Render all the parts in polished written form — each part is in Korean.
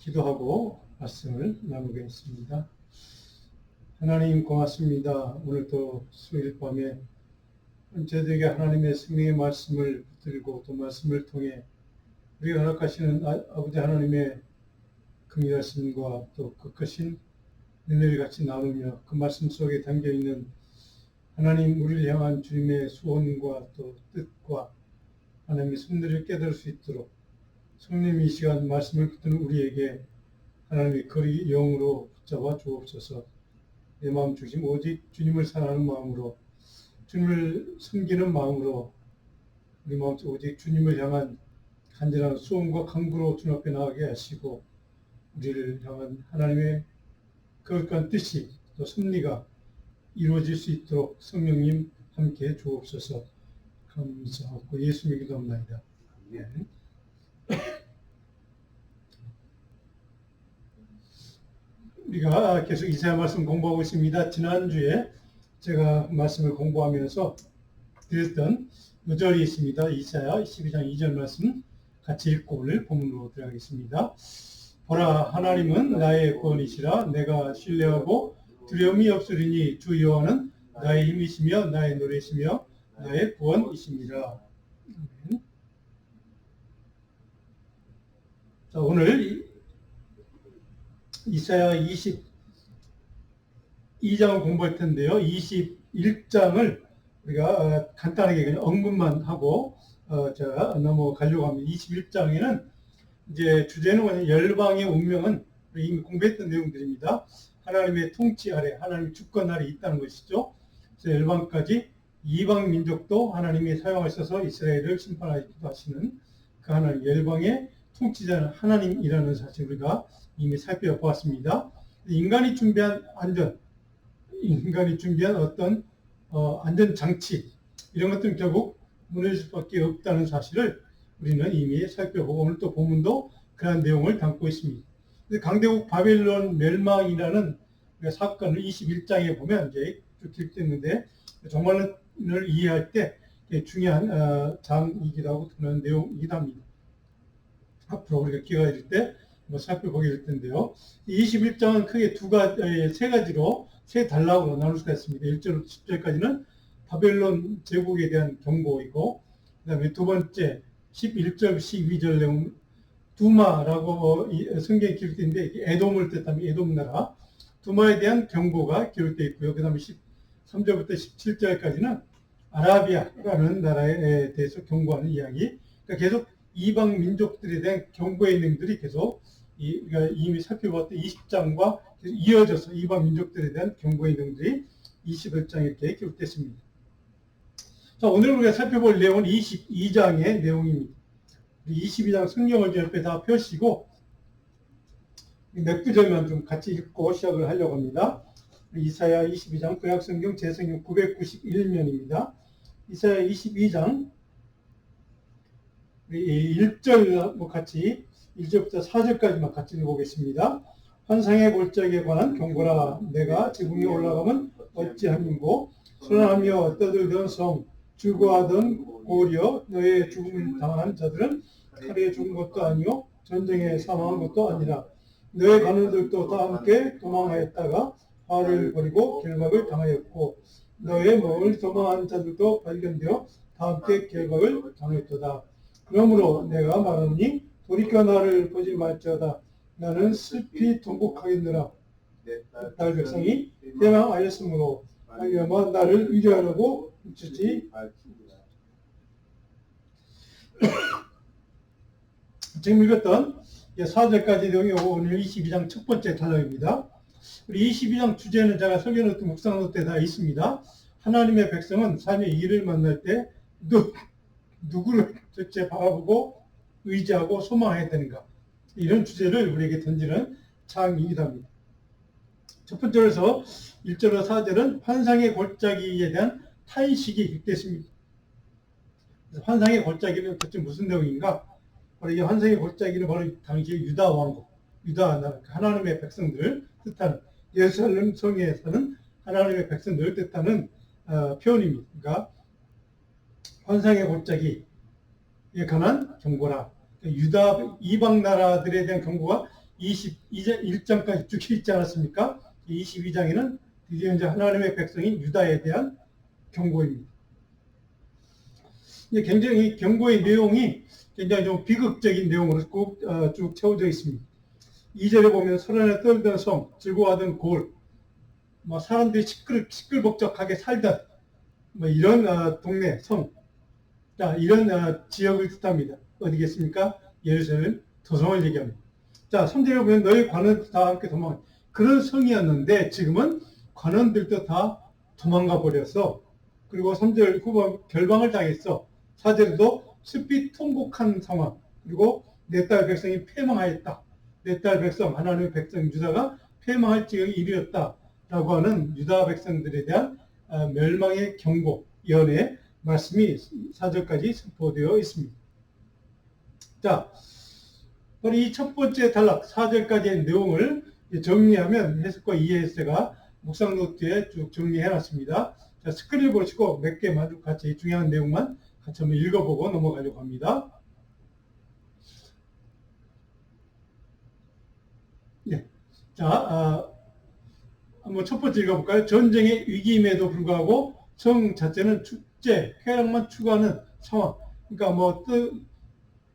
기도하고 말씀을 나누겠습니다. 하나님 고맙습니다. 오늘도 수요일 밤에 저희들에게 하나님의 생명의 말씀을 붙들고 또 말씀을 통해 우리가 허락하시는 아버지 하나님의 긍휼하심과 또 크신 은혜를 같이 나누며 그 말씀 속에 담겨있는 하나님 우리를 향한 주님의 소원과 또 뜻과 하나님의 섭리를 깨달을 수 있도록 성령님 이 시간 말씀을 붙드는 우리에게 하나님의 거리 영으로 붙잡아 주옵소서. 내 마음 중심 오직 주님을 사랑하는 마음으로 주님을 섬기는 마음으로 우리 마음 오직 주님을 향한 간절한 소원과 강구로 주님 앞에 나가게 하시고 우리를 향한 하나님의 거룩한 뜻이 또 섭리가 이루어질 수 있도록 성령님 함께 주옵소서. 감사하고 예수님의 기도합니다. 아멘. 우리가 계속 이사야 말씀 공부하고 있습니다. 지난주에 제가 말씀을 공부하면서 드렸던 요절이 있습니다. 이사야 12장 2절 말씀 같이 읽고 오늘 본문으로 들어가겠습니다. 보라, 하나님은 나의 구원이시라. 내가 신뢰하고 두려움이 없으리니 주 여호와는 나의 힘이시며 나의 노래이시며 나의 구원이십니다. 자, 오늘 이사야 22장을 공부할 텐데요. 21장을 우리가 간단하게 그냥 언급만 하고 제가 넘어가려고 합니다. 21장에는 이제 주제는 열방의 운명은 이미 공부했던 내용들입니다. 하나님의 통치 아래, 하나님의 주권 아래 있다는 것이죠. 그래서 열방까지 이방 민족도 하나님이 사용하셔서 이스라엘을 심판하기도 하시는 그 하나님, 열방의 통치자는 하나님이라는 사실 우리가 이미 살펴보았습니다. 인간이 준비한 어떤 안전장치 이런 것들은 결국 무너질 수밖에 없다는 사실을 우리는 이미 살펴보고 오늘 또 본문도 그런 내용을 담고 있습니다. 강대국 바벨론 멸망이라는 사건을 21장에 보면 이제 쭉 기록됐는데 종말론을 이해할 때 중요한 장이기도 하고 그런 내용이기도 합니다. 앞으로 우리가 기회가 될 때 살펴보게 될 텐데요. 21장은 크게 세 가지로 세 단락으로 나눌 수가 있습니다. 1절부터 10절까지는 바벨론 제국에 대한 경고이고, 그 다음에 두 번째 11절, 12절 내용 두마라고 성경에 기록되는데 에돔을 뜻하면 에돔 나라 두마에 대한 경고가 기록되어 있고요. 그 다음에 13절부터 17절까지는 아라비아라는 나라에 대해서 경고하는 이야기. 그러니까 계속 이방 민족들에 대한 경고의 내용들이 계속 우리가 이미 살펴봤던 20장과 이어져서 이방 민족들에 대한 경고의 내용들이 21장에 이렇게 기록됐습니다. 자, 오늘 우리가 살펴볼 내용은 22장의 내용입니다. 22장 성경을 옆에 다 펴시고 몇 구절만 좀 같이 읽고 시작을 하려고 합니다. 이사야 22장 구약성경 재성경 991면입니다. 이사야 22장 1절 같이 1절부터 4절까지만 같이 읽어보겠습니다. 환상의 골짜기에 관한 경고라. 내가 지붕에 올라가면 어찌함인고 선하며 떠들던 성 즐거워하던 고려 너의 죽음을 당한 자들은 칼에 죽은 것도 아니요 전쟁에 사망한 것도 아니라 너의 가누들도 다 함께 도망하였다가 화를 버리고 결박을 당하였고 너의 몸을 도망한 자들도 발견되어 다 함께 결박을 당하였도다. 그러므로 내가 말하니 돌이켜 나를 보지 말지어다. 나는 슬피 통곡하겠느라 날 백성이 대망하였으므로 말미암아 나를 위로하려고 훔치지 지금 읽었던 4절까지 내용이 오늘 22장 첫 번째 단락입니다. 우리 22장 주제는 제가 설교노트 묵상노트에 다 있습니다. 하나님의 백성은 삶의 일을 만날 때 누구를 도대체 바라보고 의지하고 소망해야 되는가, 이런 주제를 우리에게 던지는 장이기도 합니다. 첫 번째로서 1절로 4절은 환상의 골짜기에 대한 탄식이 기록됐습니다. 환상의 골짜기는 도대체 무슨 내용인가? 바로 이 환상의 골짜기는 바로 당시 유다 왕국, 유다 나라, 하나님의 백성들을 뜻하는, 예루살렘 성에 사는 하나님의 백성들을 뜻하는 표현입니다. 그러니까 환상의 골짜기에 관한 경고라. 유다 이방 나라들에 대한 경고가 21장까지 쭉 있지 않았습니까? 22장에는 드디어 이제 하나님의 백성인 유다에 대한 경고입니다. 굉장히 경고의 내용이 굉장히 좀 비극적인 내용으로 쭉 채워져 있습니다. 2절에 보면 소란에 떨던 성, 즐거워하던 골, 사람들이 시끌벅적하게 살던 이런 동네, 성, 이런 지역을 뜻합니다. 어디겠습니까? 예루살렘 도성을 얘기합니다. 자, 3절에 보면 너희 관원들 다 함께 도망. 그런 성이었는데 지금은 관원들도 다 도망가 버렸어. 그리고 3절 후반 결방을 당했어. 4절에도 습히 통곡한 상황. 그리고 내 딸 백성이 패망하였다. 내 딸 백성, 하나님의 백성 유다가 패망할 지경에 이르렀다라고 하는 유다 백성들에 대한 멸망의 경고, 예언의 말씀이 4절까지 선포되어 있습니다. 자, 바로 이 첫 번째 단락 4절까지의 내용을 정리하면 해석과 이해해서가 묵상 노트에 쭉 정리해 놨습니다. 자, 스크린을 보시고 몇 개 마주 같이 중요한 내용만 같이 한번 읽어보고 넘어가려고 합니다. 네. 자, 한번 첫 번째 읽어볼까요? 전쟁의 위기임에도 불구하고 성 자체는 축제, 쾌락만 추구하는 상황. 그러니까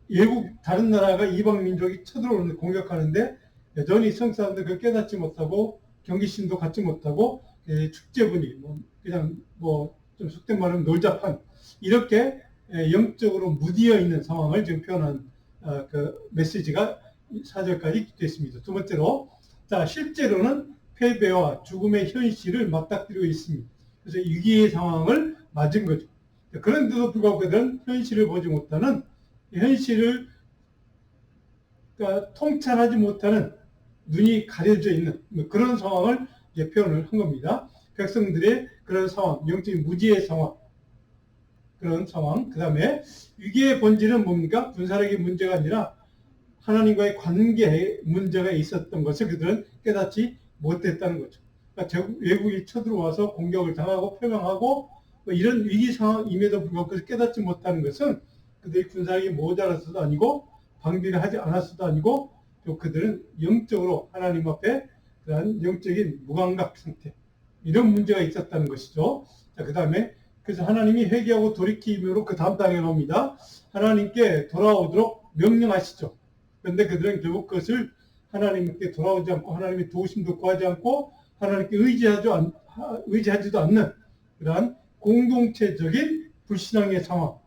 예국 다른 나라가 이방 민족이 쳐들어오는 공격하는데 여전히 성 사람들 그걸 깨닫지 못하고 경계심도 갖지 못하고 축제 분위기, 그냥 좀 속된 말하면 놀자판 이렇게 영적으로 무디어 있는 상황을 지금 표현한 그 메시지가 4절까지 됐습니다. 두 번째로, 자, 실제로는 패배와 죽음의 현실을 맞닥뜨리고 있습니다. 그래서 위기의 상황을 맞은 거죠. 그런데도 불구하고 그들은 현실을 보지 못하는, 현실을 그러니까 통찰하지 못하는, 눈이 가려져 있는 그런 상황을 이제 표현을 한 겁니다. 백성들의 그런 상황, 영적인 무지의 상황, 그런 상황. 그 다음에 위기의 본질은 뭡니까? 군사력의 문제가 아니라 하나님과의 관계에 문제가 있었던 것을 그들은 깨닫지 못했다는 거죠. 그러니까 외국이 쳐들어와서 공격을 당하고 표명하고 이런 위기 상황임에도 불구하고 그것을 깨닫지 못하는 것은 그들이 군사력이 모자라서도 아니고 방비를 하지 않았어도 아니고 또 그들은 영적으로 하나님 앞에 그러한 영적인 무감각 상태, 이런 문제가 있었다는 것이죠. 자, 그 다음에 그래서 하나님이 회개하고 돌이킴으로 그 다음 단계에 나옵니다. 하나님께 돌아오도록 명령하시죠. 그런데 그들은 결국 그것을 하나님께 돌아오지 않고 하나님의 도우심도 구하지 않고 하나님께 의지하지도 않는 그러한 공동체적인 불신앙의 상황,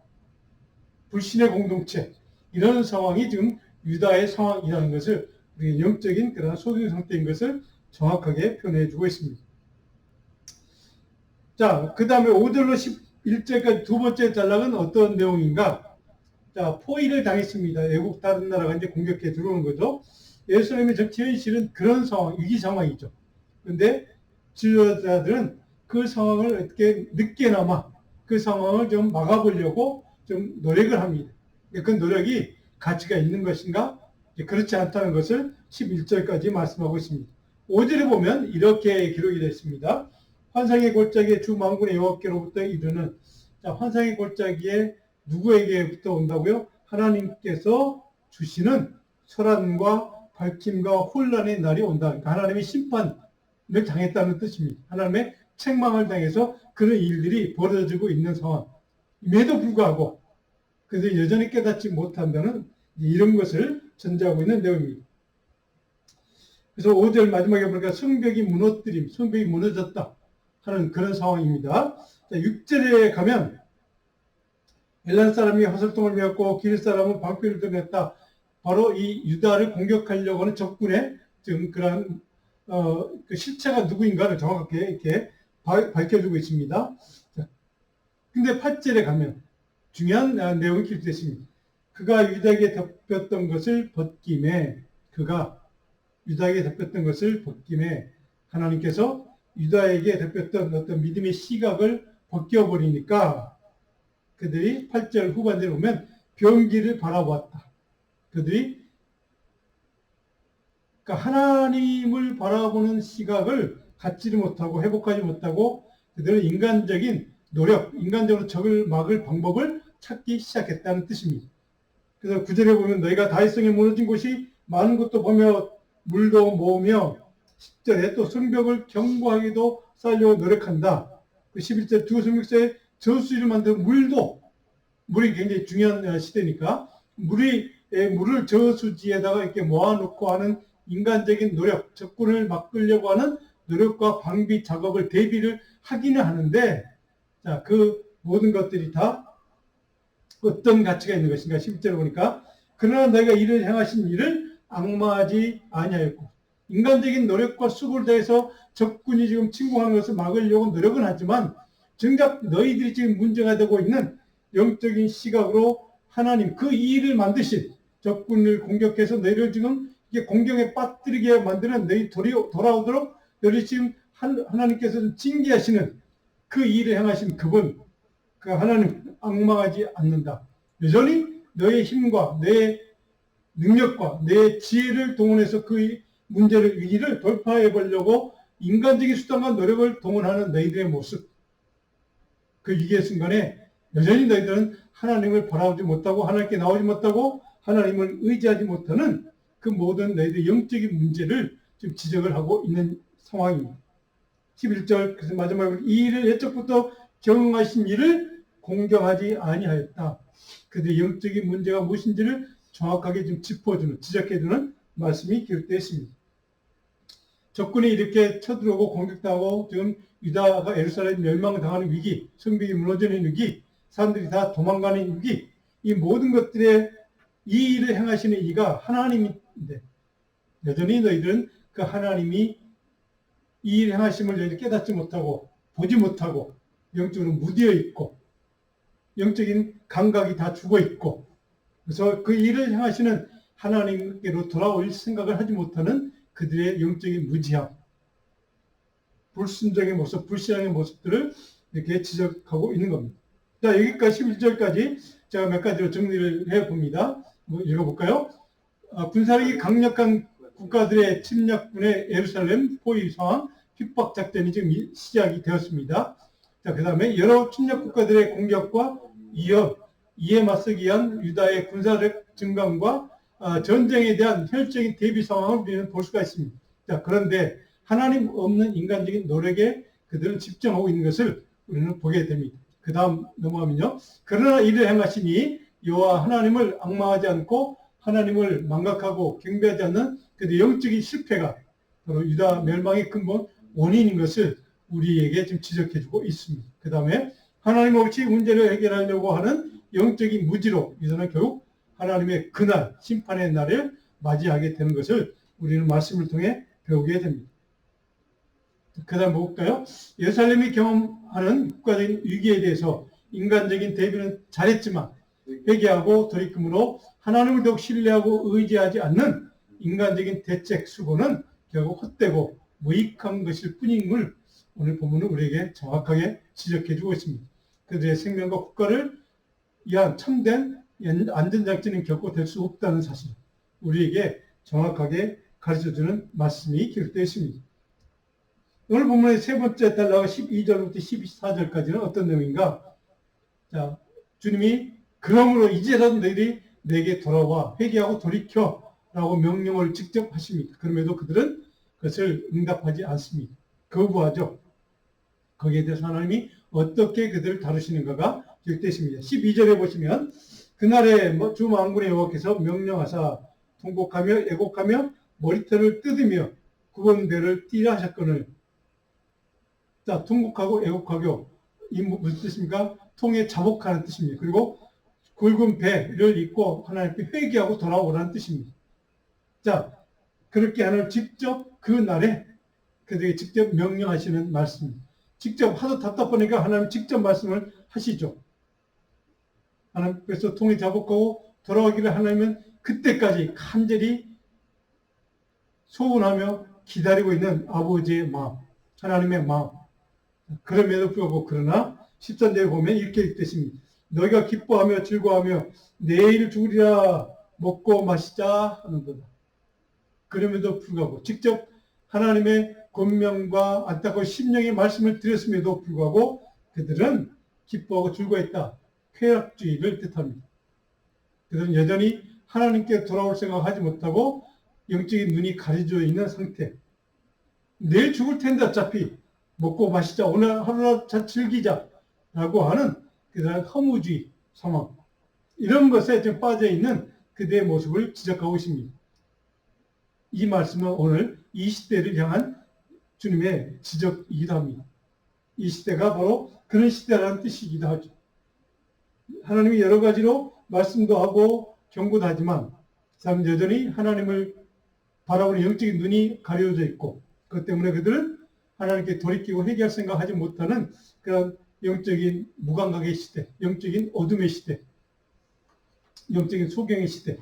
불신의 공동체, 이런 상황이 지금 유다의 상황이라는 것을, 우리 영적인 그런 소경 상태인 것을 정확하게 표현해 주고 있습니다. 자, 그 다음에 5절로 11절까지 두 번째 단락은 어떤 내용인가? 자, 포위를 당했습니다. 외국 다른 나라가 이제 공격해 들어오는 거죠. 예루살렘의 정치 현실은 그런 상황, 위기 상황이죠. 그런데 지도자들은 그 상황을 어떻게 늦게나마 그 상황을 좀 막아보려고 좀 노력을 합니다. 그 노력이 가치가 있는 것인가? 그렇지 않다는 것을 11절까지 말씀하고 있습니다. 5절에 보면 이렇게 기록이 되어 있습니다. 환상의 골짜기에 주 만군의 여호와께로부터 이르는, 자, 환상의 골짜기에 누구에게부터 온다고요? 하나님께서 주시는 소란과 밝힘과 혼란의 날이 온다. 그러니까 하나님의 심판을 당했다는 뜻입니다. 하나님의 책망을 당해서 그런 일들이 벌어지고 있는 상황임에도 불구하고 그래서 여전히 깨닫지 못한다는 이런 것을 전제하고 있는 내용입니다. 그래서 5절 마지막에 보니까 성벽이 무너졌다 하는 그런 상황입니다. 자, 6절에 가면 엘란 사람이 화살통을 메었고 기르 사람은 방패를 드냈다. 바로 이 유다를 공격하려고 하는 적군의 지금 그런 그 실체가 누구인가를 정확하게 이렇게 밝혀주고 있습니다. 자, 근데 8절에 가면 중요한 내용이 기록됐습니다. 그가 유다에게 덮였던 것을 벗김에, 하나님께서 유다에게 덮였던 어떤 믿음의 시각을 벗겨버리니까 그들이 8절 후반절에 보면 병기를 바라보았다. 그들이 그러니까 하나님을 바라보는 시각을 갖지 못하고 회복하지 못하고 그들은 인간적인 노력, 인간적으로 적을 막을 방법을 찾기 시작했다는 뜻입니다. 그래서 9절에 보면 너희가 다윗성에 무너진 곳이 많은 것도 보며 물도 모으며 10절에 또 성벽을 견고하게도 쌓으려고 노력한다. 그 11절 두 성벽사에 저수지를 만들고 물이 굉장히 중요한 시대니까 물을 저수지에다가 이렇게 모아놓고 하는 인간적인 노력, 적군을 막으려고 하는 노력과 방비 작업을 대비를 하기는 하는데, 자, 그 모든 것들이 다 어떤 가치가 있는 것인가? 11절을 보니까 그러나 너희가 이를 행하신 일을 악마하지 아니하였고, 인간적인 노력과 수고를 다해서 적군이 지금 침공하는 것을 막으려고 노력은 하지만 정작 너희들이 지금 문제가 되고 있는 영적인 시각으로 하나님 그 일을 만드신 적군을 공격해서 너희를 지금 이게 공경에 빠뜨리게 만드는 너희 돌아오도록 너희 지금 하나님께서 징계하시는 그 일을 행하신 그분, 그 하나님 악망하지 않는다. 여전히 너의 힘과 내 능력과 내 지혜를 동원해서 그 문제를 위기를 돌파해 보려고 인간적인 수단과 노력을 동원하는 너희들의 모습, 그 위기의 순간에 여전히 너희들은 하나님을 바라보지 못하고 하나님께 나오지 못하고 하나님을 의지하지 못하는 그 모든 너희들의 영적인 문제를 지금 지적을 하고 있는 상황입니다. 11절 그래서 마지막으로 이 일을 옛적부터 경영하신 일을 공경하지 아니하였다. 그들의 영적인 문제가 무엇인지를 정확하게 좀 짚어주는, 지적해주는 말씀이 기록되어 있습니다. 적군이 이렇게 쳐들어오고 공격당하고 지금 유다가 예루살렘 멸망당하는 위기, 성벽이 무너지는 위기, 사람들이 다 도망가는 위기, 이 모든 것들의 이 일을 행하시는 이가 하나님인데 여전히 너희들은 그 하나님이 이 일을 행하심을 너희들이 깨닫지 못하고 보지 못하고 영적으로 무디어 있고 영적인 감각이 다 죽어 있고 그래서 그 일을 행하시는 하나님께로 돌아올 생각을 하지 못하는 그들의 영적인 무지함, 불순종의 모습, 불신앙의 모습들을 이렇게 지적하고 있는 겁니다. 자, 여기까지 11절까지 제가 몇 가지로 정리를 해봅니다. 읽어볼까요? 군사력이 강력한 국가들의 침략군의 예루살렘 포위 상황, 핍박 작전이 지금 시작이 되었습니다. 자, 그 다음에 여러 침략 국가들의 공격과 위협, 이에 맞서기 위한 유다의 군사력 증강과 전쟁에 대한 혈적인 대비 상황을 우리는 볼 수가 있습니다. 자, 그런데 하나님 없는 인간적인 노력에 그들은 집중하고 있는 것을 우리는 보게 됩니다. 그 다음 넘어가면요. 그러나 이를 행하시니 여호와 하나님을 앙망하지 않고 하나님을 망각하고 경배하지 않는 그들의 영적인 실패가 바로 유다 멸망의 근본 원인인 것을 우리에게 지금 지적해주고 있습니다. 그 다음에 하나님 없이 문제를 해결하려고 하는 영적인 무지로 유다는 결국 하나님의 그날, 심판의 날을 맞이하게 되는 것을 우리는 말씀을 통해 배우게 됩니다. 그 다음 볼까요? 예루살렘이 경험하는 국가적인 위기에 대해서 인간적인 대비는 잘했지만 회개하고 돌이킴으로 하나님을 더욱 신뢰하고 의지하지 않는 인간적인 대책 수고는 결국 헛되고 무익한 것일 뿐임을 오늘 본문은 우리에게 정확하게 지적해주고 있습니다. 그들의 생명과 국가를 위한 참된 안전장치는 결코 될 수 없다는 사실, 우리에게 정확하게 가르쳐주는 말씀이 기록되어 있습니다. 오늘 본문의 세 번째 단락가 12절부터 14절까지는 어떤 내용인가? 자, 주님이 그러므로 이제라도 너희들이 내게 돌아와 회개하고 돌이켜 라고 명령을 직접 하십니다. 그럼에도 그들은 그것을 응답하지 않습니다. 거부하죠. 거기에 대해서 하나님이 어떻게 그들을 다루시는가가 기록되어 있습니다. 12절에 보시면 그날에 주 만군의 여호와께서 명령하사 통곡하며 애곡하며 머리털을 뜯으며 구원배를 띠라 하셨거늘. 자, 통곡하고 애곡하고 이 무슨 뜻입니까? 통에 자복하는 뜻입니다. 그리고 굵은 배를 입고 하나님께 회개하고 돌아오라는 뜻입니다. 자, 그렇게 하나님 직접 그 날에 그들에게 직접 명령하시는 말씀입니다. 직접 하도 답답하니까 하나님 직접 말씀을 하시죠. 하나님께서 통에 자복하고 돌아오기를 하나님은 그때까지 간절히 소원하며 기다리고 있는 아버지의 마음, 하나님의 마음. 그럼에도 불구하고 그러나 13절에 보면 이렇게 뜻입니다. 너희가 기뻐하며 즐거워하며 내일 죽으리라 먹고 마시자 하는 거다. 그럼에도 불구하고 직접 하나님의 권명과 안타까운 심령의 말씀을 드렸음에도 불구하고 그들은 기뻐하고 즐거워했다. 쾌락주의를 뜻합니다. 그들은 여전히 하나님께 돌아올 생각을 하지 못하고 영적인 눈이 가려져 있는 상태. 내일 죽을 텐데 어차피 먹고 마시자, 오늘 하루라도 잘 즐기자 라고 하는 그런 허무주의 상황, 이런 것에 좀 빠져있는 그대의 모습을 지적하고 있습니다. 이 말씀은 오늘 이 시대를 향한 주님의 지적이기도 합니다. 이 시대가 바로 그런 시대라는 뜻이기도 하죠. 하나님이 여러 가지로 말씀도 하고 경고도 하지만 사람은 여전히 하나님을 바라보는 영적인 눈이 가려져 있고, 그것 때문에 그들은 하나님께 돌이키고 회개할 생각하지 못하는 그런 영적인 무감각의 시대, 영적인 어둠의 시대, 영적인 소경의 시대,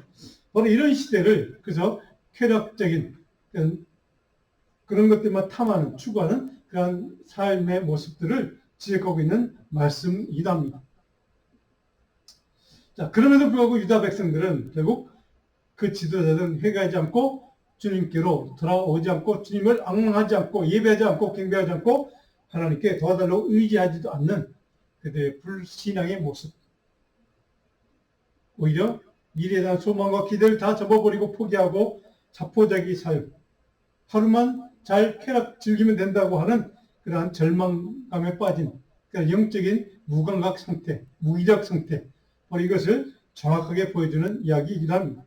바로 이런 시대를, 그래서 쾌락적인 그런 것들만 탐하는, 추구하는 그런 삶의 모습들을 지적하고 있는 말씀이기도 합니다. 자, 그럼에도 불구하고 유다 백성들은 결국 그 지도자들은 회개하지 않고 주님께로 돌아오지 않고 주님을 앙망하지 않고 예배하지 않고 경배하지 않고 하나님께 도와달라고 의지하지도 않는 그들의 불신앙의 모습. 오히려 미래에 대한 소망과 기대를 다 접어버리고 포기하고 자포자기 사역, 하루만 잘 쾌락 즐기면 된다고 하는 그러한 절망감에 빠진 그런 영적인 무감각 상태, 무기력 상태, 바로 이것을 정확하게 보여주는 이야기이기도 합니다.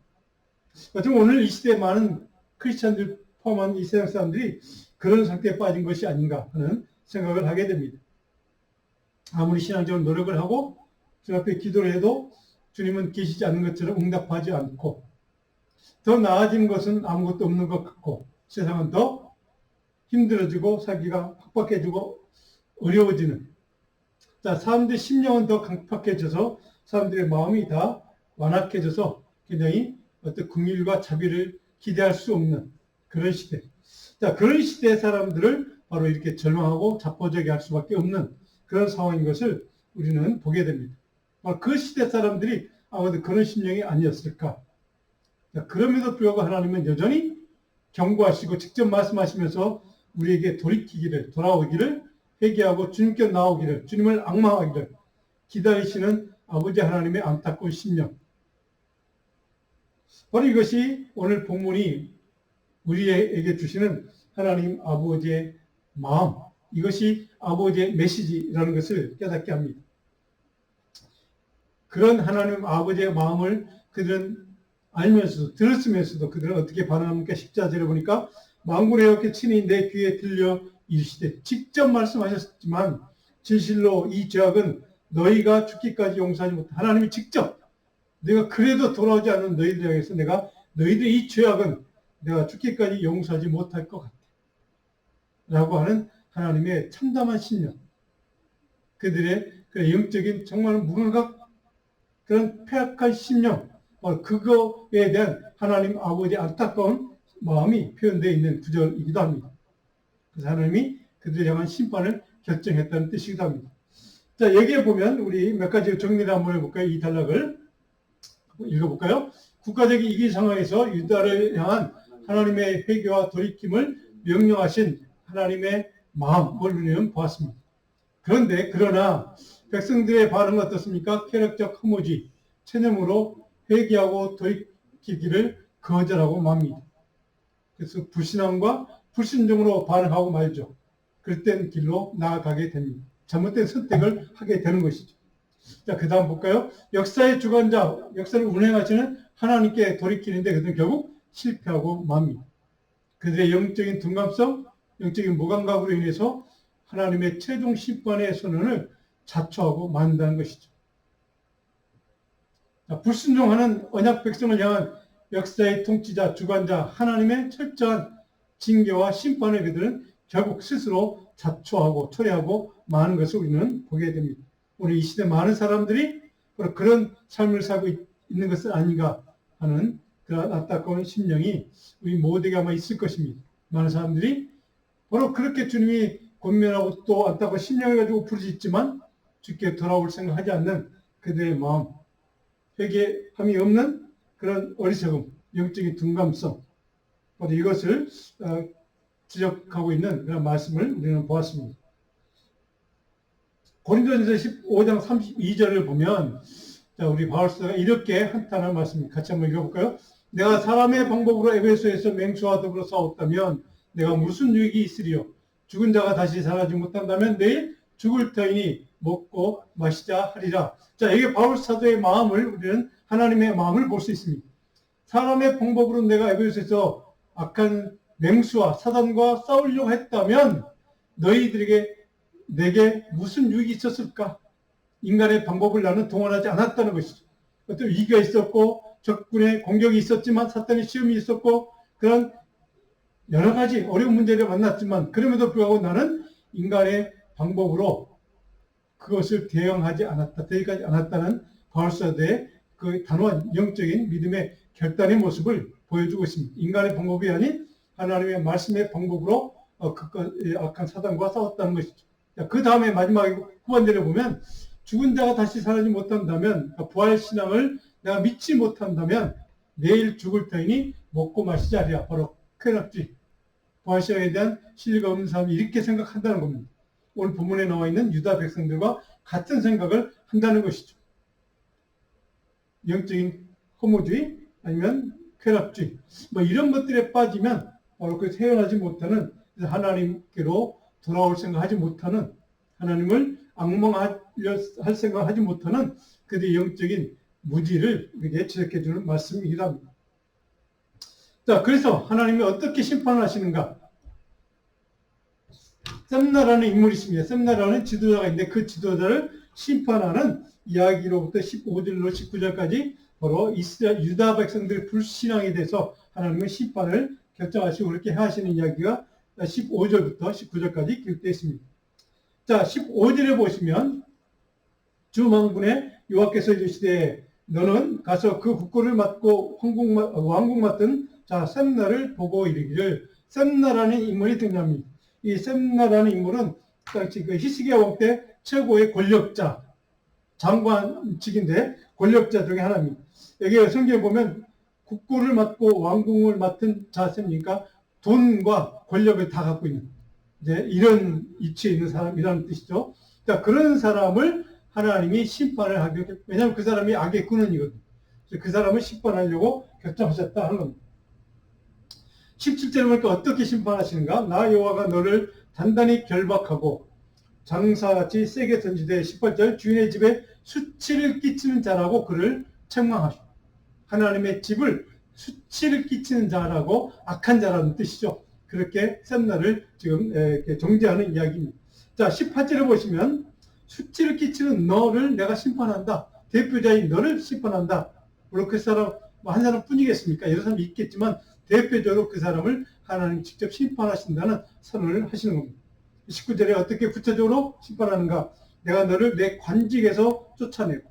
어쩌면 오늘 이 시대에 많은 크리스찬들 포함한 이 세상 사람들이 그런 상태에 빠진 것이 아닌가 하는 생각을 하게 됩니다. 아무리 신앙적으로 노력을 하고 주 앞에 기도를 해도 주님은 계시지 않는 것처럼 응답하지 않고, 더 나아진 것은 아무것도 없는 것 같고, 세상은 더 힘들어지고 살기가 팍팍해지고 어려워지는, 자, 사람들의 심령은 더 강팍해져서 사람들의 마음이 다 완악해져서 굉장히 어떤 긍휼과 자비를 기대할 수 없는 그런 시대. 자, 그런 시대의 사람들을 바로 이렇게 절망하고 자포자기 할 수밖에 없는 그런 상황인 것을 우리는 보게 됩니다. 그 시대 사람들이 아마도 그런 심령이 아니었을까. 자, 그럼에도 불구하고 하나님은 여전히 경고하시고 직접 말씀하시면서 우리에게 돌이키기를, 돌아오기를, 회개하고 주님께 나오기를, 주님을 앙망하기를 기다리시는 아버지 하나님의 안타까운 심령. 바로 이것이 오늘 본문이 우리에게 주시는 하나님 아버지의 마음, 이것이 아버지의 메시지라는 것을 깨닫게 합니다. 그런 하나님 아버지의 마음을 그들은 알면서도, 들었으면서도 그들은 어떻게 반응합니까? 10절에 보니까 만군의 여호와께 친히 내 귀에 들려 이르시되, 직접 말씀하셨지만 진실로 이 죄악은 너희가 죽기까지 용서하지 못해. 하나님이 직접 내가 그래도 돌아오지 않는 너희들 향해서 내가 너희들의 이 죄악은 내가 죽기까지 용서하지 못할 것 같아 라고 하는 하나님의 참담한 신념, 그들의 영적인 정말 무감각 그런 폐악한 심령, 그거에 대한 하나님 아버지의 안타까운 마음이 표현되어 있는 구절이기도 합니다. 그래서 하나님이 그들을 향한 심판을 결정했다는 뜻이기도 합니다. 자, 여기에 보면 우리 몇 가지 정리를 한번 해볼까요? 이 단락을 읽어볼까요? 국가적인 위기 상황에서 유다를 향한 하나님의 회개와 돌이킴을 명령하신 하나님의 마음을 우리는 보았습니다. 그러나 백성들의 반응은 어떻습니까? 쾌락적 허무지, 체념으로 회개하고 돌이키기를 거절하고 맙니다. 그래서 불신앙과 불신종으로 반응하고 말죠. 그럴 길로 나아가게 됩니다. 잘못된 선택을 하게 되는 것이죠. 자, 그 다음 볼까요? 역사의 주관자, 역사를 운행하시는 하나님께 돌이키는데 그들은 결국 실패하고 맙니다. 그들의 영적인 둔감성, 영적인 무감각으로 인해서 하나님의 최종 심판의 선언을 자초하고 만다는 것이죠. 자, 불순종하는 언약 백성을 향한 역사의 통치자, 주관자, 하나님의 철저한 징계와 심판을 그들은 결국 스스로 자초하고 초래하고 마는 것을 우리는 보게 됩니다. 오늘 이 시대 많은 사람들이 바로 그런 삶을 살고 있는 것은 아닌가 하는 그런 안타까운 심령이 우리 모두에게 아마 있을 것입니다. 많은 사람들이 바로 그렇게 주님이 권면하고 또 안타까운 심령을 가지고 부르짖지만 주께 돌아올 생각하지 않는 그들의 마음, 회개함이 없는 그런 어리석음, 영적인 둔감성, 바로 이것을 지적하고 있는 그런 말씀을 우리는 보았습니다. 고린도전서 15장 32절을 보면, 자, 우리 바울서가 이렇게 한탄한 말씀 같이 한번 읽어볼까요? 내가 사람의 방법으로 에베소에서 맹수와 더불어 싸웠다면 내가 무슨 유익이 있으리요? 죽은 자가 다시 살아나지 못한다면 내일 죽을 터이니 먹고 마시자 하리라. 자, 이게 바울 사도의 마음을 우리는 하나님의 마음을 볼 수 있습니다. 사람의 방법으로 내가 에베소에서 악한 맹수와 사단과 싸우려고 했다면 너희들에게 내게 무슨 유익이 있었을까? 인간의 방법을 나는 동원하지 않았다는 것이죠. 어떤 위기가 있었고 적군의 공격이 있었지만 사탄의 시험이 있었고 그런 여러 가지 어려운 문제를 만났지만 그럼에도 불구하고 나는 인간의 방법으로 그것을 대응하지 않았다, 대응하지 않았다는 바울사도의 그 단호한 영적인 믿음의 결단의 모습을 보여주고 있습니다. 인간의 방법이 아닌 하나님의 말씀의 방법으로 악한 사단과 싸웠다는 것이죠. 그 다음에 마지막 후반절에 보면 죽은 자가 다시 살아나지 못한다면 부활신앙을 내가 믿지 못한다면 내일 죽을 터이니 먹고 마시자 하리라. 바로 쾌락주의. 부활신앙에 대한 신뢰가 없는 사람이 이렇게 생각한다는 겁니다. 오늘 본문에 나와 있는 유다 백성들과 같은 생각을 한다는 것이죠. 영적인 허무주의 아니면 쾌락주의 뭐 이런 것들에 빠지면 바로 그 태어나지 못하는 하나님께로 돌아올 생각하지 못하는 하나님을 악몽할 생각하지 못하는 그들의 영적인 무지를 이렇게 지적해 주는 말씀이기도 합니다. 자, 그래서 하나님이 어떻게 심판하시는가? 셈나라는 인물이 있습니다. 셈나라는 지도자가 있는데 그 지도자를 심판하는 이야기로부터 15절로 19절까지 바로 유다 백성들의 불신앙에 대해서 하나님은 심판을 결정하시고 그렇게 하시는 이야기가 15절부터 19절까지 기록되어 있습니다. 자, 15절에 보시면 주망군의 여호와께서 이르시되 너는 가서 그 국고를 맡고 왕국 맡은 자 셈나를 보고 이르기를. 셈나라는 인물이 등장합니다. 이 셈나라는 인물은 당시 그 히스기야 왕 때 최고의 권력자 장관직인데 권력자 중에 하나입니다. 여기 성경에 보면 국고를 맡고 왕궁을 맡은 자셈이니까 돈과 권력을 다 갖고 있는 이제 이런 위치에 있는 사람이라는 뜻이죠. 자, 그런 사람을 하나님이 심판을 하기, 왜냐하면 그 사람이 악의 근원이거든요. 그 사람을 심판하려고 결정하셨다 하는 겁니다. 17절에 보니까 어떻게 심판하시는가? 나 여호와가 너를 단단히 결박하고 장사같이 세게 던지되 18절 주인의 집에 수치를 끼치는 자라고 그를 책망하시고 하나님의 집을 수치를 끼치는 자라고 악한 자라는 뜻이죠. 그렇게 셈나를 지금 정죄하는 이야기입니다. 자, 18절에 보시면 수치를 끼치는 너를 내가 심판한다. 대표자인 너를 심판한다. 물론 그 사람 한 사람뿐이겠습니까? 여러 사람이 있겠지만 대표적으로 그 사람을 하나님 직접 심판하신다는 선언을 하시는 겁니다. 19절에 어떻게 구체적으로 심판하는가? 내가 너를 내 관직에서 쫓아내고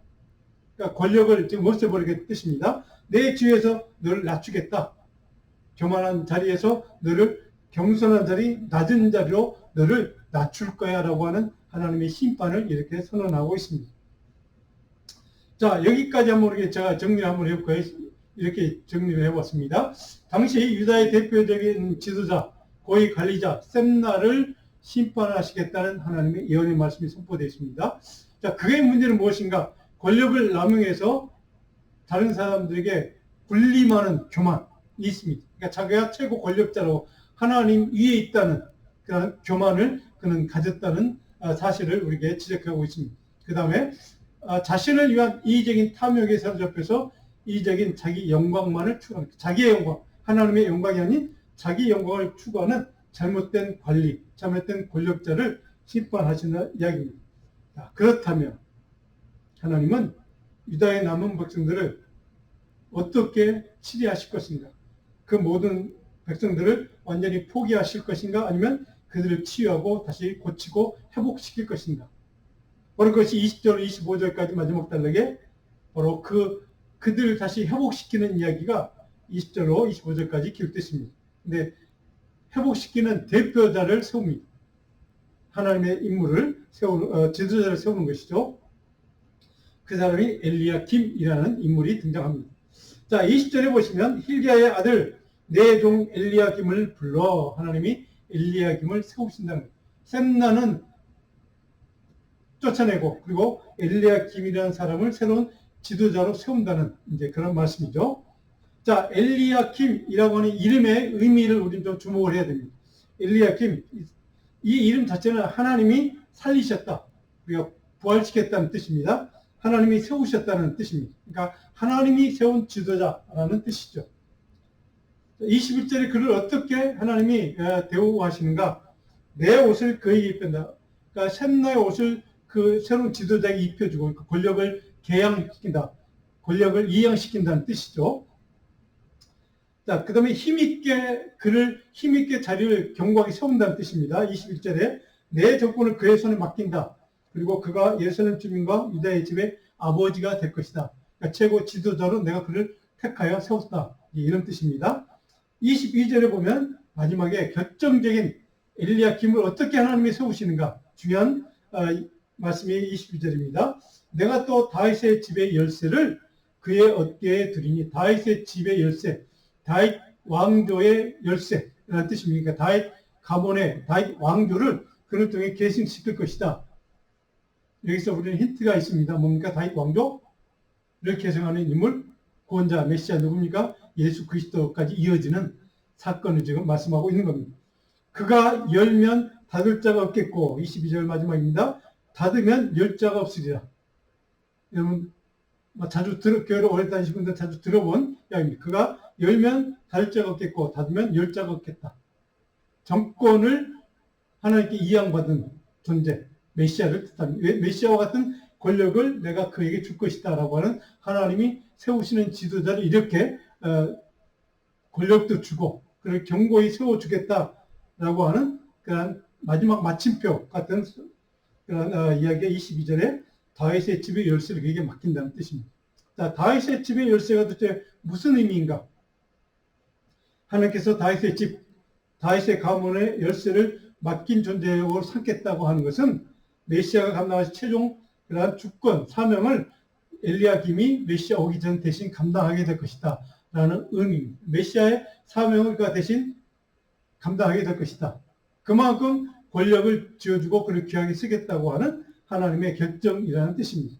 그러니까 권력을 지금 없애버리겠다는 뜻입니다. 내 지위에서 너를 낮추겠다. 교만한 자리에서 너를 겸손한 자리, 낮은 자리로 너를 낮출 거야 라고 하는 하나님의 심판을 이렇게 선언하고 있습니다. 자, 여기까지 한번 제가 정리를 한번 해볼까요? 이렇게 정리를 해봤습니다. 당시 유다의 대표적인 지도자, 고위 관리자 셈나를 심판하시겠다는 하나님의 예언의 말씀이 선포되어 있습니다. 자, 그의 문제는 무엇인가? 권력을 남용해서 다른 사람들에게 군림하는 교만이 있습니다. 그러니까 자기가 최고 권력자로 하나님 위에 있다는 그런 교만을 그는 가졌다는 사실을 우리에게 지적하고 있습니다. 그 다음에 자신을 위한 이의적인 탐욕에 사로잡혀서 이의적인 자기 영광만을 추구하는 자기의 영광, 하나님의 영광이 아닌 자기 영광을 추구하는 잘못된 관리, 잘못된 권력자를 심판하시는 이야기입니다. 자, 그렇다면 하나님은 유다의 남은 백성들을 어떻게 치리하실 것인가? 그 모든 백성들을 완전히 포기하실 것인가? 아니면 그들을 치유하고 다시 고치고 회복시킬 것인가? 바로 그것이 20절, 25절까지 마지막 단락에 바로 그들을 다시 회복시키는 이야기가 20절로 25절까지 기록됐습니다. 근데 회복시키는 대표자를 세웁니다. 하나님의 인물을 지도자를 세우는 것이죠. 그 사람이 엘리야김이라는 인물이 등장합니다. 자, 20절에 보시면 힐기야의 아들 내 종 엘리야김을 불러 하나님이 엘리야김을 세우신다는 거예요. 셈나는 쫓아내고 그리고 엘리야김이라는 사람을 새로운 지도자로 세운다는 이제 그런 말씀이죠. 자, 엘리야킴이라고 하는 이름의 의미를 우리는 좀 주목을 해야 됩니다. 엘리야킴, 이 이름 자체는 하나님이 살리셨다, 우리가 부활시켰다는 뜻입니다. 하나님이 세우셨다는 뜻입니다. 그러니까 하나님이 세운 지도자라는 뜻이죠. 21절에 그를 어떻게 하나님이 대우하시는가? 내 옷을 그에게 입힌다. 그러니까 샘나의 옷을 그 새로운 지도자에게 입혀주고 권력을 개양시킨다. 권력을 이양시킨다는 뜻이죠. 자, 그 다음에 그를 힘있게 자리를 견고하게 세운다는 뜻입니다. 21절에 내 정권을 그의 손에 맡긴다. 그리고 그가 예루살렘 주민과 유다의 집의 아버지가 될 것이다. 그러니까 최고 지도자로 내가 그를 택하여 세웠다. 이런 뜻입니다. 22절에 보면 마지막에 결정적인 엘리야킴을 어떻게 하나님이 세우시는가 중요한 말씀이 22절입니다. 내가 또 다윗의 집의 열쇠를 그의 어깨에 두리니, 다윗의 집의 열쇠, 다윗 왕조의 열쇠라는 뜻입니다. 다윗 가문의 다윗 왕조를 그를 통해 계승시킬 것이다. 여기서 우리는 힌트가 있습니다. 뭡니까? 다윗 왕조를 계승하는 인물, 구원자, 메시아 누굽니까? 예수 그리스도까지 이어지는 사건을 지금 말씀하고 있는 겁니다. 그가 열면 닫을 자가 없겠고, 22절 마지막입니다. 닫으면 열 자가 없으리라. 여러분 자주 교회를 오래 다니신 분들 자주 들어본 이야기입니다. 그가 열면 닫을 자가 없겠고 닫으면 열 자가 없겠다. 정권을 하나님께 이양받은 존재, 메시아를 뜻합니다. 메시아와 같은 권력을 내가 그에게 줄 것이다 라고 하는 하나님이 세우시는 지도자를 이렇게 권력도 주고 그를 견고히 세워주겠다라고 하는 그런 마지막 마침표 같은 그런 이야기가 22절에 다윗의 집의 열쇠를 그에게 맡긴다는 뜻입니다. 자, 다윗의 집의 열쇠가 도대체 무슨 의미인가? 하나님께서 다윗의 집, 다윗의 가문의 열쇠를 맡긴 존재로 삼겠다고 하는 것은 메시아가 감당하실 최종 그러한 주권, 사명을 엘리야김이 메시아 오기 전 대신 감당하게 될 것이다 라는 의미입니다. 메시아의 사명을 그가 대신 감당하게 될 것이다. 그만큼 권력을 쥐어주고 그를 귀하게 쓰겠다고 하는 하나님의 결정이라는 뜻입니다.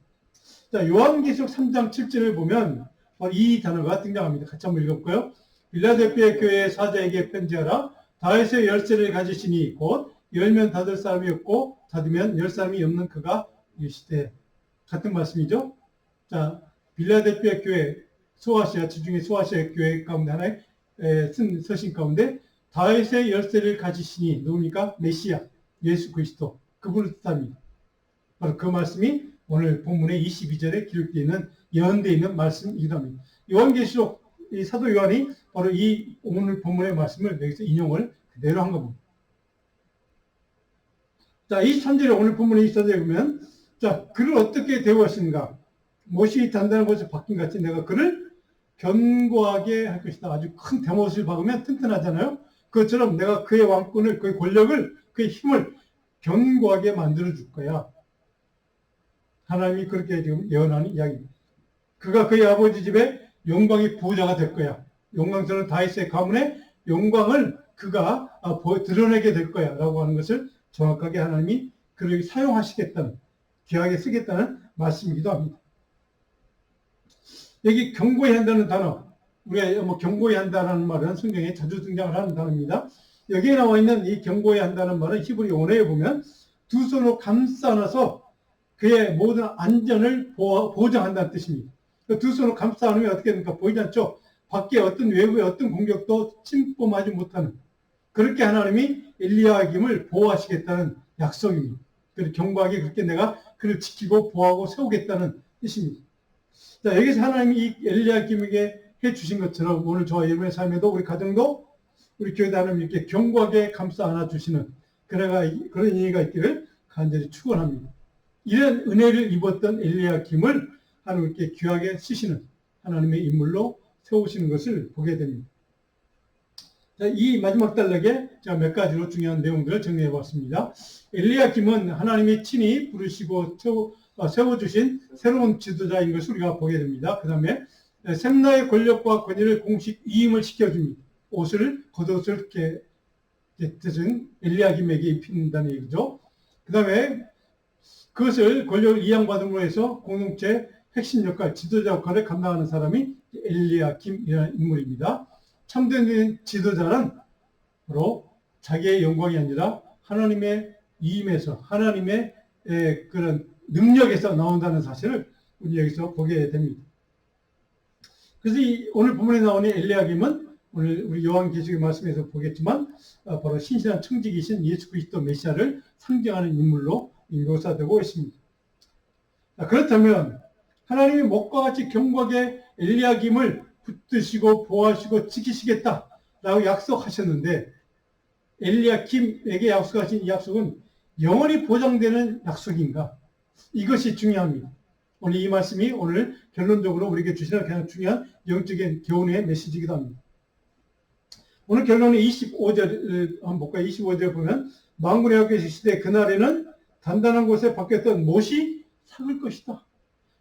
자, 요한계시록 3장 7절을 보면 이 단어가 등장합니다. 같이 한번 읽어볼까요? 빌라델피아 교회의 사자에게 편지하라. 다윗의 열쇠를 가지시니 곧 열면 닫을 사람이 없고 닫으면 열 사람이 없는 그가 이시되. 같은 말씀이죠. 자, 빌라델피아 교회 소아시아, 지중해 소아시아 교회 가운데 하나의 쓴 서신 가운데 다윗의 열쇠를 가지시니 누굽니까? 메시아, 예수 그리스도, 그분을 뜻합니다. 바로 그 말씀이 오늘 본문의 22절에 기록되어 있는 예언되어 있는 말씀이기도 합니다. 요한계시록 사도 요한이 바로 이 오늘 본문의 말씀을 여기서 인용을 그대로 한 겁니다. 자, 23절에 오늘 본문의 24절에 보면 자, 그를 어떻게 대우하시는가? 못이 단단한 것을 박힌 같이 내가 그를 견고하게 할 것이다. 아주 큰 대못을 박으면 튼튼하잖아요. 그것처럼 내가 그의 왕권을, 그의 권력을, 그의 힘을 견고하게 만들어 줄 거야. 하나님이 그렇게 지금 예언하는 이야기입니다. 그가 그의 아버지 집에 영광의 부자가 될 거야. 영광스러운 다윗의 가문의 영광을 그가 드러내게 될 거야 라고 하는 것을 정확하게 하나님이 그를 사용하시겠다는, 귀하게 쓰겠다는 말씀이기도 합니다. 여기 견고히 한다는 단어, 우리가 견고히 한다는 말은 성경에 자주 등장을 하는 단어입니다. 여기에 나와 있는 이 견고히 한다는 말은 히브리 원어에 보면 두 손으로 감싸 안아서 그의 모든 안전을 보장한다는 뜻입니다. 두 손으로 감싸 안으면 어떻게 됩니까? 보이지 않죠? 밖에 어떤 외부의 어떤 공격도 침범하지 못하는, 그렇게 하나님이 엘리야김을 보호하시겠다는 약속입니다. 그리고 견고하게 그렇게 내가 그를 지키고 보호하고 세우겠다는 뜻입니다. 자, 여기서 하나님이 이 엘리야김에게 해주신 것처럼 오늘 저와 여러분의 삶에도 우리 가정도 우리 교회도 하나님 이렇게 견고하게 감싸 안아주시는 그런 은혜가 있기를 간절히 축원합니다. 이런 은혜를 입었던 엘리야김을 하나님께 귀하게 쓰시는 하나님의 인물로 세우시는 것을 보게 됩니다. 자, 이 마지막 단락에 제가 몇 가지로 중요한 내용들을 정리해 봤습니다. 엘리야김은 하나님이 친히 부르시고 세워주신 새로운 지도자인 것을 우리가 보게 됩니다. 그 다음에 샘나의 권력과 권위를 공식 위임을 시켜줍니다. 겉옷을 이렇게 뜻은 엘리야김에게 입힌다는 얘기죠. 그 다음에 그것을 권력을 이양받음으로 해서 공동체 핵심 역할, 지도자 역할을 감당하는 사람이 엘리야김이라는 인물입니다. 참된 지도자는 바로 자기의 영광이 아니라 하나님의 위임에서, 하나님의 그런 능력에서 나온다는 사실을 우리 여기서 보게 됩니다. 그래서 오늘 본문에 나오는 엘리야김은 오늘 우리 요한계시록 말씀에서 보겠지만 바로 신실한 청지기이신 예수 그리스도 메시아를 상징하는 인물로 묘사되고 있습니다. 그렇다면 하나님이 목과 같이 경고하게 엘리야김을 붙드시고 보호하시고 지키시겠다라고 약속하셨는데 엘리야김에게 약속하신 이 약속은 영원히 보장되는 약속인가? 이것이 중요합니다. 오늘 이 말씀이 오늘 결론적으로 우리에게 주시는 가장 중요한 영적인 교훈의 메시지이기도 합니다. 오늘 결론의 25절 한번 볼까요? 25절 보면 만군의 여호와께서 시대 그날에는 단단한 곳에 박혔던 못이 삭을 것이다.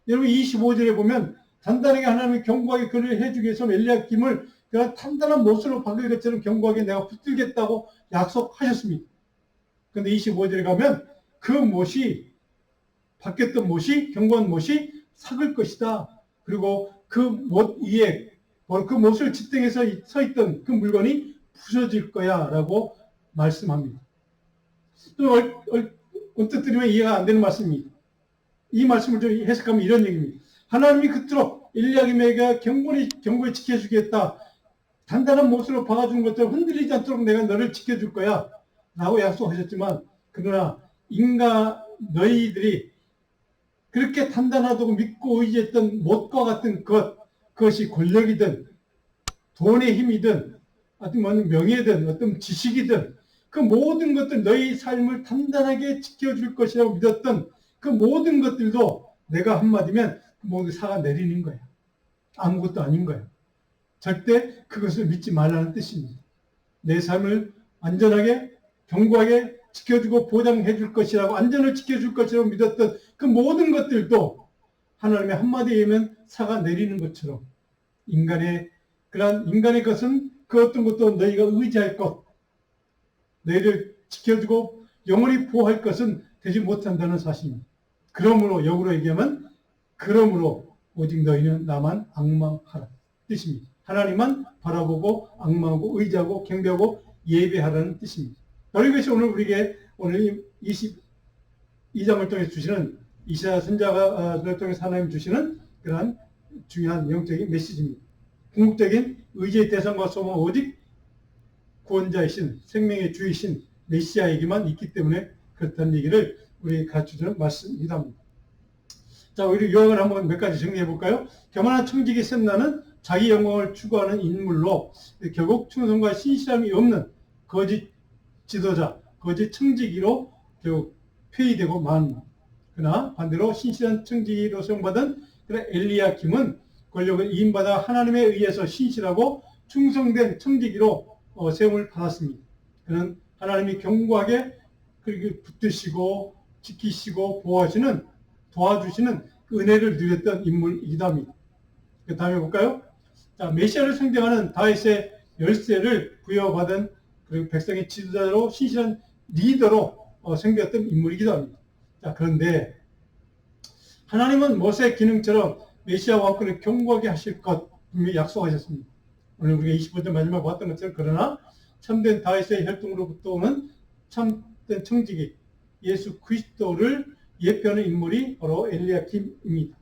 여러분 25절에 보면 단단하게 하나님이 경고하게 그를 해주기 위해서 엘리야김을 그냥 단단한 못으로 박을 것처럼 경고하게 내가 붙들겠다고 약속하셨습니다. 그런데 25절에 가면 그 못이 박혔던 못이 경고한 못이 삭을 것이다. 그리고 그 못 위에 그 못을 지탱해서 서 있던 그 물건이 부서질 거야 라고 말씀합니다. 언뜻 들으면 이해가 안 되는 말씀입니다. 이 말씀을 좀 해석하면 이런 얘기입니다. 하나님이 그토록 엘리야김에게 경고에 지켜주겠다. 단단한 못으로 박아주는 것처럼 흔들리지 않도록 내가 너를 지켜줄 거야 라고 약속하셨지만 그러나 너희들이 그렇게 단단하다고 믿고 의지했던 못과 같은 그것이 권력이든 돈의 힘이든 어떤 명예든 어떤 지식이든 그 모든 것들 너희 삶을 단단하게 지켜줄 것이라고 믿었던 그 모든 것들도 내가 한마디면 모두 사가 내리는 거야. 아무것도 아닌 거야. 절대 그것을 믿지 말라는 뜻입니다. 내 삶을 안전하게 견고하게 지켜주고 보장해 줄 것이라고 안전을 지켜줄 것이라고 믿었던 그 모든 것들도 하나님의 한마디에 의하면 사가 내리는 것처럼 그러한 인간의 것은 그 어떤 것도 너희가 의지할 것, 너희를 지켜주고 영원히 보호할 것은 되지 못한다는 사실입니다. 그러므로 역으로 얘기하면 그러므로 오직 너희는 나만 앙망하라 뜻입니다. 하나님만 바라보고 앙망하고 의지하고 경배하고 예배하라는 뜻입니다. 바로 이것이 오늘 우리에게 오늘 22장을 통해 주시는 이사야 선지자를 통해서 하나님 주시는 그러한 중요한 영적인 메시지입니다. 궁극적인 의지의 대상과 소망은 오직 구원자이신 생명의 주이신 메시아에게만 있기 때문에 그렇다는 얘기를 우리에게 가르쳐주는 말씀입니다. 자, 우리 요약을 한번 몇 가지 정리해 볼까요? 교만한 청지기 셈나는 자기 영광을 추구하는 인물로 결국 충성과 신실함이 없는 거짓 지도자, 거짓 청지기로 결국 폐위되고 만. 그러나 반대로 신실한 청지기로 사용받은 엘리야김은 권력을 이임받아 하나님에 의해서 신실하고 충성된 청지기로 세움을 받았습니다. 그는 하나님이 견고하게 그렇게 붙드시고 지키시고 도와주시는 그 은혜를 누렸던 인물이기도 합니다. 그 다음에 볼까요? 자, 메시아를 상징하는 다윗의 열쇠를 부여받은 그리고 백성의 지도자로 신실한 리더로 생겼던 인물이기도 합니다. 자, 그런데 하나님은 모세의 기능처럼 메시아 왕권을 견고하게 하실 것 분명히 약속하셨습니다. 오늘 우리가 25절 마지막에 봤던 것처럼 그러나 참된 다윗의 혈통으로부터 오는 참된 청지기 예수 그리스도를 예표하는 인물이 바로 엘리야김입니다.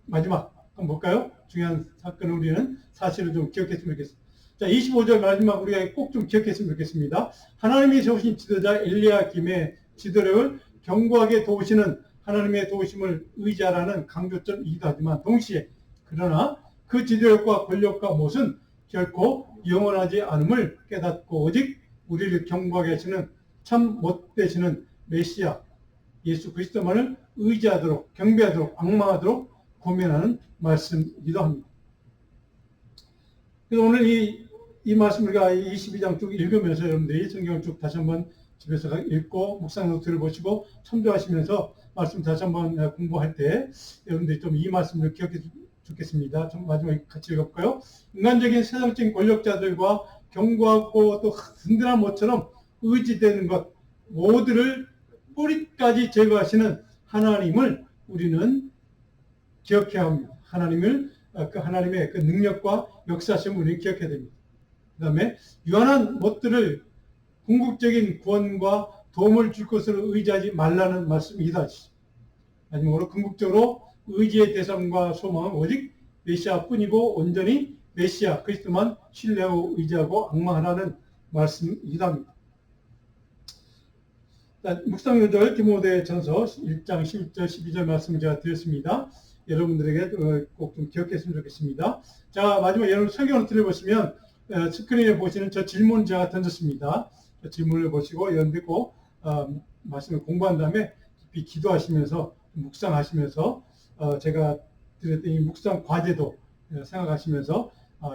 마지막 한번 볼까요? 중요한 사건을 우리는 사실을 좀 기억했으면 좋겠습니다. 자, 25절 마지막 우리가 꼭 좀 기억했으면 좋겠습니다. 하나님이 세우신 지도자 엘리야김의 지도력을 견고하게 도우시는 하나님의 도우심을 의지하라는 강조점이기도 하지만 동시에 그러나 그 지도력과 권력과 못은 결코 영원하지 않음을 깨닫고 오직 우리를 견고하게 하시는 참 못되시는 메시아 예수 그리스도만을 의지하도록 경배하도록 앙망하도록 고면하는 말씀이기도 합니다. 그래서 오늘 이 말씀 우리가 22장 쭉 읽으면서 여러분들이 성경을 쭉 다시 한번 집에서 읽고 묵상 노트를 보시고 참조하시면서 말씀 다시 한번 공부할 때 여러분들이 좀 이 말씀을 기억했으면 좋겠습니다. 좀 마지막에 같이 읽어볼까요? 인간적인 세상적인 권력자들과 견고하고 또 든든한 모처럼 의지되는 것 모두를 뿌리까지 제거하시는 하나님을 우리는 기억해야 합니다. 그 하나님의 그 능력과 역사심을 우리는 기억해야 됩니다. 그 다음에 유한한 못들을 궁극적인 구원과 도움을 줄 것으로 의지하지 말라는 말씀이다. 마지막으로 궁극적으로 의지의 대상과 소망은 오직 메시아뿐이고 온전히 메시아 그리스도만 신뢰하고 의지하고 앙망하라는 말씀이다. 묵상 요절 디모데전서 1장 11절 12절 말씀 제가 드렸습니다. 여러분들에게 꼭 좀 기억했으면 좋겠습니다. 자, 마지막 여러분 설교를 들어보시면 스크린에 보시는 저 질문 제가 던졌습니다. 저 질문을 보시고 여러분 듣고 말씀을 공부한 다음에 깊이 기도하시면서 묵상하시면서 제가 드렸던 이 묵상 과제도 생각하시면서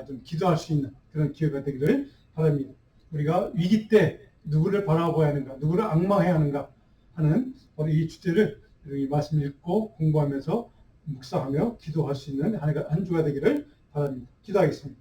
좀 기도할 수 있는 그런 기회가 되기를 바랍니다. 우리가 위기 때 누구를 바라봐야 하는가, 누구를 앙망해야 하는가 하는 이 주제를 이 말씀 읽고 공부하면서 묵상하며 기도할 수 있는 한 주가 되기를 바랍니다. 기도하겠습니다.